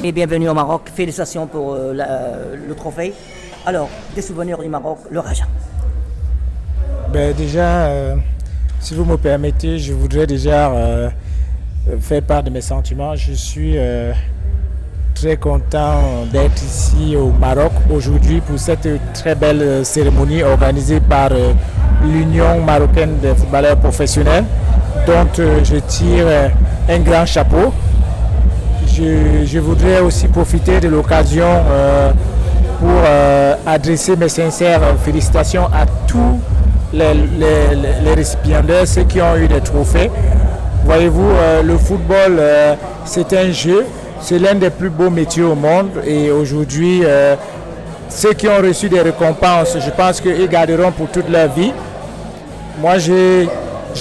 Et bienvenue au Maroc. Félicitations pour le trophée. Alors, des souvenirs du Maroc, le Raja. Déjà, si vous me permettez, je voudrais déjà faire part de mes sentiments. Je suis très content d'être ici au Maroc aujourd'hui pour cette très belle cérémonie organisée par l'Union marocaine des footballeurs professionnels, dont je tire un grand chapeau. Je voudrais aussi profiter de l'occasion pour adresser mes sincères félicitations à tous les récipiendaires, ceux qui ont eu des trophées. Voyez-vous, le football, c'est un jeu, c'est l'un des plus beaux métiers au monde et aujourd'hui, ceux qui ont reçu des récompenses, je pense qu'ils garderont pour toute leur vie. Moi, j'ai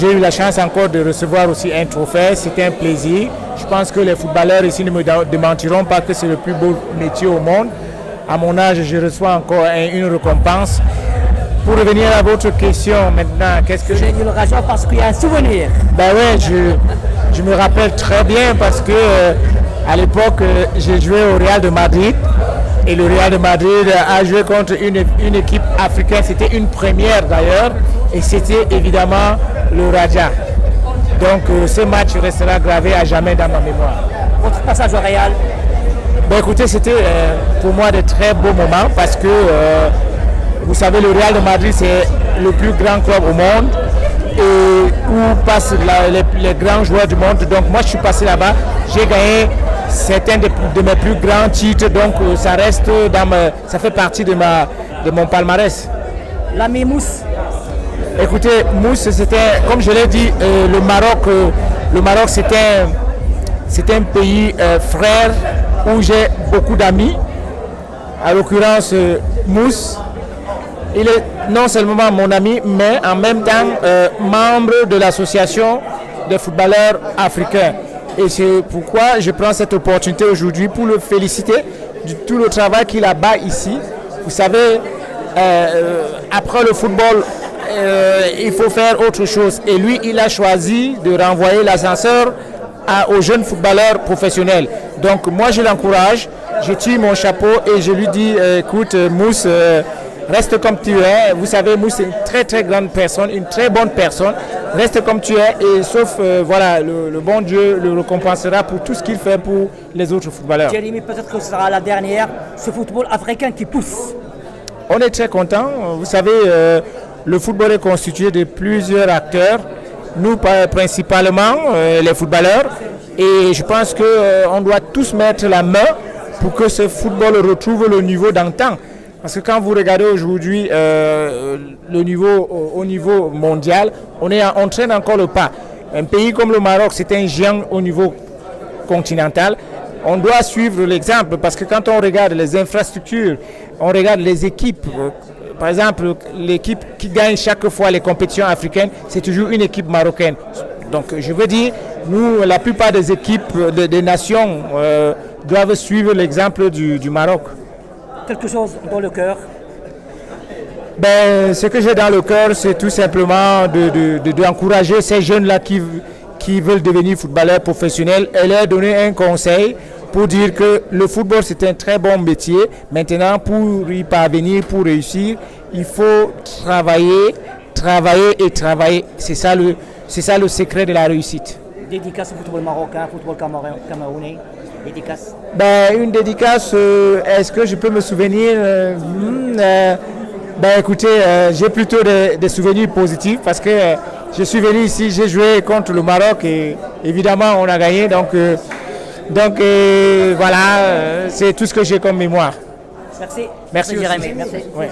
eu la chance encore de recevoir aussi un trophée, c'était un plaisir. Je pense que les footballeurs ici ne me démentiront pas que c'est le plus beau métier au monde. À mon âge, je reçois encore une récompense. Pour revenir à votre question maintenant, qu'est-ce que J'ai dit le Raja parce qu'il y a un souvenir. Ben ouais, je me rappelle très bien parce que à l'époque, j'ai joué au Real de Madrid et le Real de Madrid a joué contre une équipe africaine. C'était une première d'ailleurs et c'était évidemment le Raja. Donc ce match restera gravé à jamais dans ma mémoire. Votre passage au Real? Ben écoutez, c'était pour moi de très beaux moments parce que vous savez, le Real de Madrid, c'est le plus grand club au monde et où passent les grands joueurs du monde. Donc moi, je suis passé là-bas, j'ai gagné certains de mes plus grands titres, donc ça reste ça fait partie de mon palmarès. L'ami Mousse? Écoutez, Mousse, c'était, comme je l'ai dit, le Maroc, c'est un pays frère où j'ai beaucoup d'amis. À l'occurrence, Mousse, il est non seulement mon ami, mais en même temps membre de l'association des footballeurs africains. Et c'est pourquoi je prends cette opportunité aujourd'hui pour le féliciter de tout le travail qu'il a bas ici. Vous savez, après le football, il faut faire autre chose. Et lui, il a choisi de renvoyer l'ascenseur aux jeunes footballeurs professionnels. Donc moi, je l'encourage, je tire mon chapeau et je lui dis, écoute, Mousse, reste comme tu es. Vous savez, Mousse est une très très grande personne, une très bonne personne. Reste comme tu es et sauf, voilà, le bon Dieu le récompensera pour tout ce qu'il fait pour les autres footballeurs. Jérémy, peut-être que ce sera la dernière, ce football africain qui pousse. On est très content. Vous savez, le football est constitué de plusieurs acteurs. Nous, principalement, les footballeurs. Et je pense qu'on doit tous mettre la main pour que ce football retrouve le niveau d'antan. Parce que quand vous regardez aujourd'hui le niveau au niveau mondial, on traîne encore le pas. Un pays comme le Maroc, c'est un géant au niveau continental. On doit suivre l'exemple parce que quand on regarde les infrastructures, on regarde les équipes. Par exemple, l'équipe qui gagne chaque fois les compétitions africaines, c'est toujours une équipe marocaine. Donc je veux dire, nous, la plupart des équipes des nations doivent suivre l'exemple du Maroc. Quelque chose dans le cœur? Ce que j'ai dans le cœur, c'est tout simplement d'encourager ces jeunes-là qui veulent devenir footballeurs professionnels et leur donner un conseil pour dire que le football, c'est un très bon métier. Maintenant, pour y parvenir, pour réussir, il faut travailler et travailler. C'est ça le secret de la réussite. Dédicace au football marocain, football camerounais. Dédicace? Une dédicace, est-ce que je peux me souvenir écoutez, j'ai plutôt des souvenirs positifs parce que je suis venu ici, j'ai joué contre le Maroc et évidemment on a gagné. Donc voilà, c'est tout ce que j'ai comme mémoire. Merci. Merci Jérémy. Merci. Ouais.